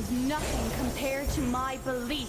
is nothing compared to my belief.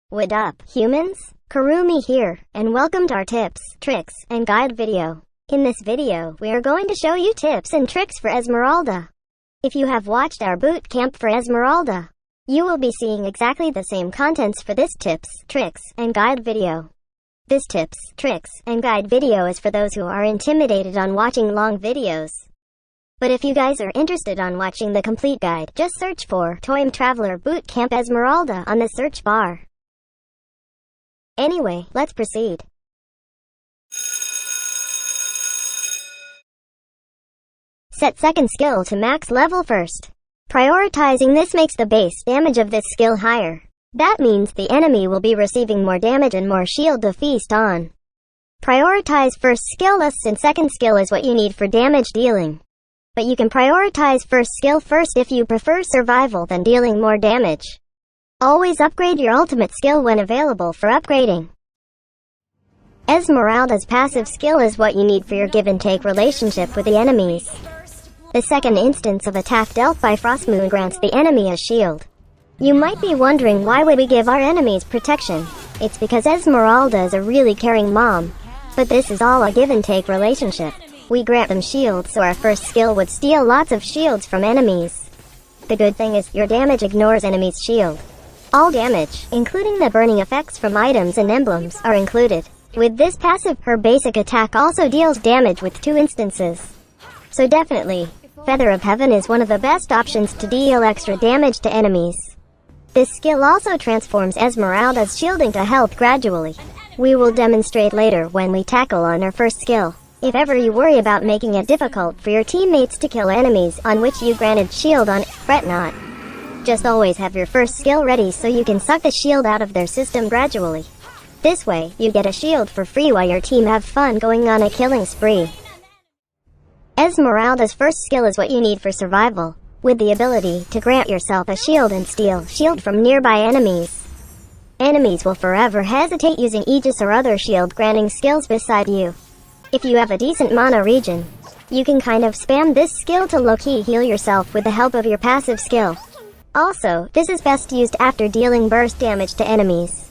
What up, humans? Kurumi here, and welcome to our tips, tricks, and guide video. In this video, we are going to show you tips and tricks for Esmeralda. If you have watched our boot camp for Esmeralda, you will be seeing exactly the same contents for this tips, tricks, and guide video. This tips, tricks, and guide video is for those who are intimidated on watching long videos. But if you guys are interested on watching the complete guide, just search for Toym Traveller Boot Camp Esmeralda on the search bar. Anyway, let's proceed. Set second skill to max level first. Prioritizing this makes the base damage of this skill higher. That means the enemy will be receiving more damage and more shield to feast on. Prioritize first skill less and second skill is what you need for damage dealing. But you can prioritize first skill first if you prefer survival than dealing more damage. Always upgrade your ultimate skill when available for upgrading. Esmeralda's passive skill is what you need for your give-and-take relationship with the enemies. The second instance of attack dealt by Frostmoon grants the enemy a shield. You might be wondering why would we give our enemies protection? It's because Esmeralda is a really caring mom. But this is all a give-and-take relationship. We grant them shields so our first skill would steal lots of shields from enemies. The good thing is your damage ignores enemies' shield. All damage, including the burning effects from items and emblems, are included. With this passive, her basic attack also deals damage with 2 instances. So definitely, Feather of Heaven is one of the best options to deal extra damage to enemies. This skill also transforms Esmeralda's shielding to health gradually. We will demonstrate later when we tackle on her first skill. If ever you worry about making it difficult for your teammates to kill enemies on which you granted shield on, fret not. Just always have your first skill ready so you can suck the shield out of their system gradually. This way, you get a shield for free while your team have fun going on a killing spree. Esmeralda's first skill is what you need for survival, with the ability to grant yourself a shield and steal shield from nearby enemies. Enemies will forever hesitate using Aegis or other shield granting skills beside you. If you have a decent mana regen, you can kind of spam this skill to low-key heal yourself with the help of your passive skill. Also, this is best used after dealing burst damage to enemies.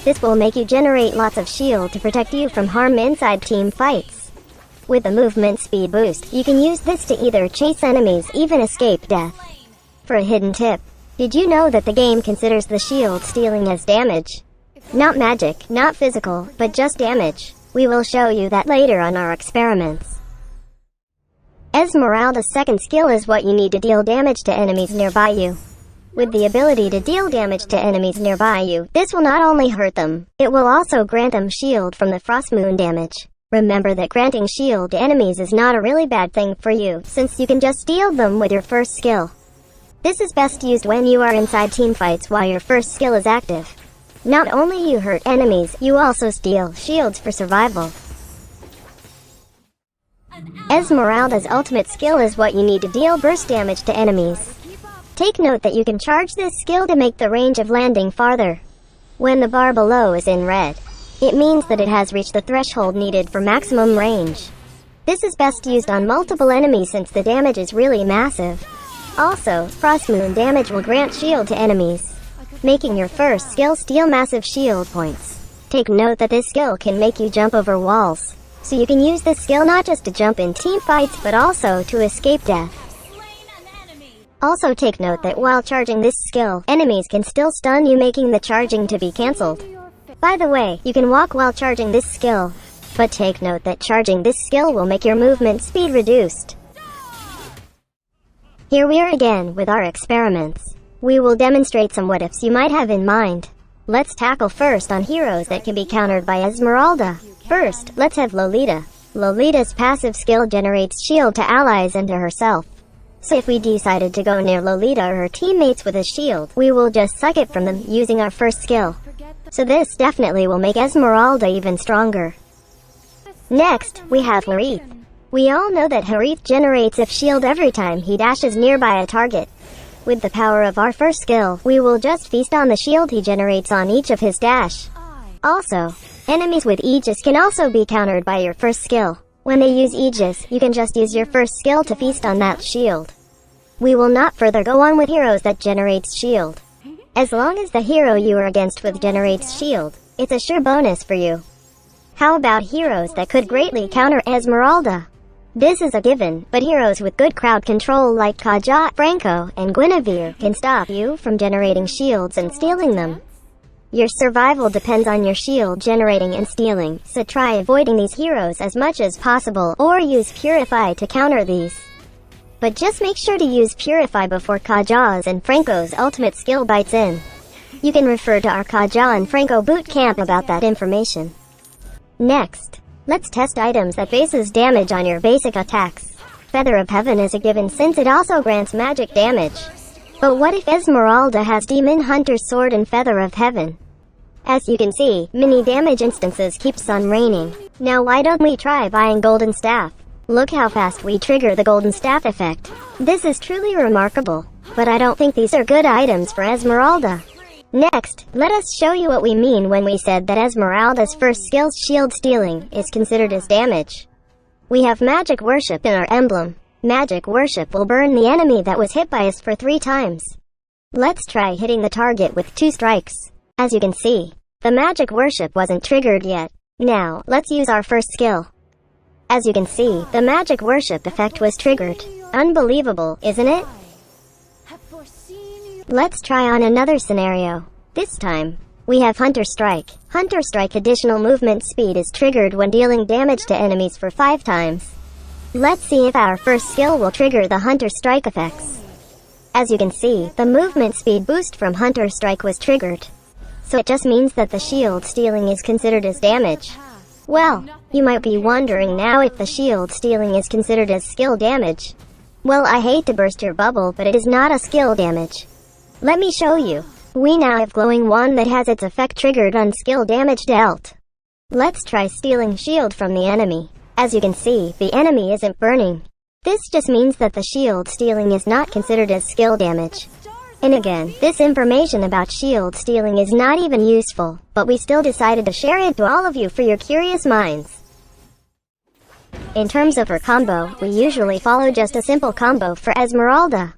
This will make you generate lots of shield to protect you from harm inside team fights. With a movement speed boost, you can use this to either chase enemies, even escape death. For a hidden tip, did you know that the game considers the shield stealing as damage? Not magic, not physical, but just damage. We will show you that later on our experiments. Esmeralda's second skill is what you need to deal damage to enemies nearby you. With the ability to deal damage to enemies nearby you, this will not only hurt them, it will also grant them shield from the Frostmoon damage. Remember that granting shield to enemies is not a really bad thing for you, since you can just deal them with your first skill. This is best used when you are inside teamfights while your first skill is active. Not only you hurt enemies, you also steal shields for survival. Esmeralda's ultimate skill is what you need to deal burst damage to enemies. Take note that you can charge this skill to make the range of landing farther. When the bar below is in red, it means that it has reached the threshold needed for maximum range. This is best used on multiple enemies since the damage is really massive. Also, Frostmoon damage will grant shield to enemies, making your first skill steal massive shield points. Take note that this skill can make you jump over walls. So you can use this skill not just to jump in team fights but also to escape death. Also take note that while charging this skill, enemies can still stun you, making the charging to be cancelled. By the way, you can walk while charging this skill, but take note that charging this skill will make your movement speed reduced. Here we are again with our experiments. We will demonstrate some what-ifs you might have in mind. Let's tackle first on heroes that can be countered by Esmeralda. First, let's have Lolita. Lolita's passive skill generates shield to allies and to herself. So if we decided to go near Lolita or her teammates with a shield, we will just suck it from them using our first skill. So this definitely will make Esmeralda even stronger. Next, we have Harith. We all know that Harith generates a shield every time he dashes nearby a target. With the power of our first skill, we will just feast on the shield he generates on each of his dash. Also, enemies with Aegis can also be countered by your first skill. When they use Aegis, you can just use your first skill to feast on that shield. We will not further go on with heroes that generates shield. As long as the hero you are against with generates shield, it's a sure bonus for you. How about heroes that could greatly counter Esmeralda? This is a given, but heroes with good crowd control like Kaja, Franco, and Guinevere can stop you from generating shields and stealing them. Your survival depends on your shield generating and stealing, so try avoiding these heroes as much as possible or use Purify to counter these. But just make sure to use Purify before Kaja's and Franco's ultimate skill bites in. You can refer to our Kaja and Franco boot camp about that information. Next, let's test items that bases damage on your basic attacks. Feather of Heaven is a given since it also grants magic damage. But what if Esmeralda has Demon Hunter's Sword and Feather of Heaven? As you can see, mini damage instances keeps on raining. Now why don't we try buying Golden Staff? Look how fast we trigger the Golden Staff effect. This is truly remarkable, but I don't think these are good items for Esmeralda. Next, let us show you what we mean when we said that Esmeralda's first skill, shield stealing, is considered as damage. We have Magic Worship in our emblem. Magic Worship will burn the enemy that was hit by us for 3 times. Let's try hitting the target with 2 strikes. As you can see, the Magic Worship wasn't triggered yet. Now, let's use our first skill. As you can see, the Magic Worship effect was triggered. Unbelievable, isn't it? Let's try on another scenario. This time, we have Hunter Strike. Hunter Strike additional movement speed is triggered when dealing damage to enemies for 5 times. Let's see if our first skill will trigger the Hunter Strike effects. As you can see, the movement speed boost from Hunter Strike was triggered. So it just means that the shield stealing is considered as damage. Well, you might be wondering now if the shield stealing is considered as skill damage. Well, I hate to burst your bubble, but it is not a skill damage. Let me show you. We now have Glowing Wand that has its effect triggered on skill damage dealt. Let's try stealing shield from the enemy. As you can see, the enemy isn't burning. This just means that the shield stealing is not considered as skill damage. And again, this information about shield stealing is not even useful, but we still decided to share it to all of you for your curious minds. In terms of her combo, we usually follow just a simple combo for Esmeralda.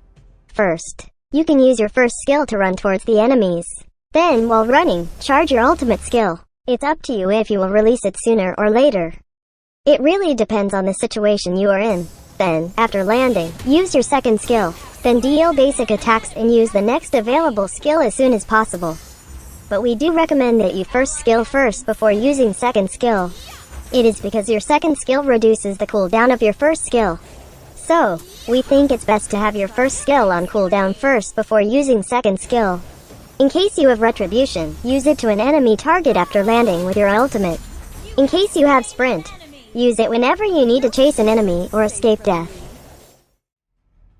First, you can use your first skill to run towards the enemies. Then, while running, charge your ultimate skill. It's up to you if you will release it sooner or later. It really depends on the situation you are in. Then, after landing, use your second skill. Then deal basic attacks and use the next available skill as soon as possible. But we do recommend that you first skill first before using second skill. It is because your second skill reduces the cooldown of your first skill. So, we think it's best to have your first skill on cooldown first before using second skill. In case you have Retribution, use it to an enemy target after landing with your ultimate. In case you have Sprint, use it whenever you need to chase an enemy or escape death.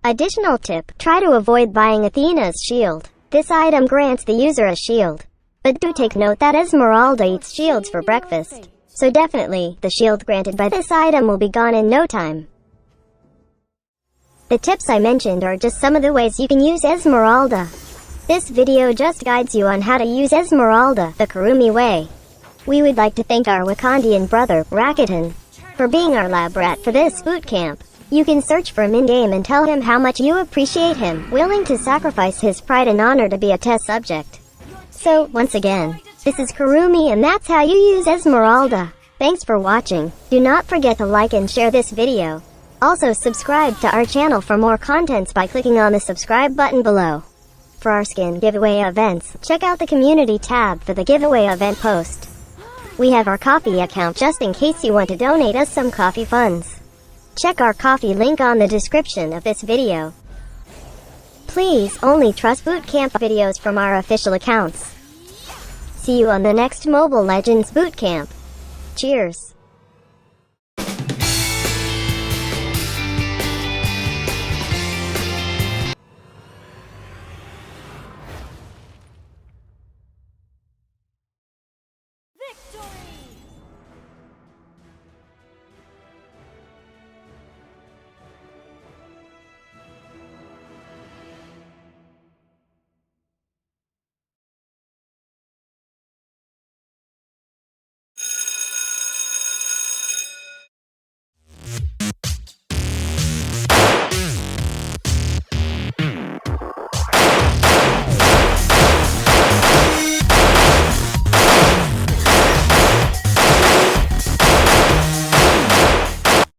Additional tip, try to avoid buying Athena's shield. This item grants the user a shield. But do take note that Esmeralda eats shields for breakfast. So definitely, the shield granted by this item will be gone in no time. The tips I mentioned are just some of the ways you can use Esmeralda. This video just guides you on how to use Esmeralda the Kurumi way. We would like to thank our Wakandian brother, Rakuten, for being our lab rat for this boot camp. You can search for him in-game and tell him how much you appreciate him, willing to sacrifice his pride and honor to be a test subject. So, once again, this is Kurumi and that's how you use Esmeralda. Thanks for watching. Do not forget to like and share this video. Also subscribe to our channel for more contents by clicking on the subscribe button below. For our skin giveaway events, check out the community tab for the giveaway event post. We have our Ko-fi account just in case you want to donate us some coffee funds. Check our Ko-fi link on the description of this video. Please only trust bootcamp videos from our official accounts. See you on the next Mobile Legends bootcamp. Cheers!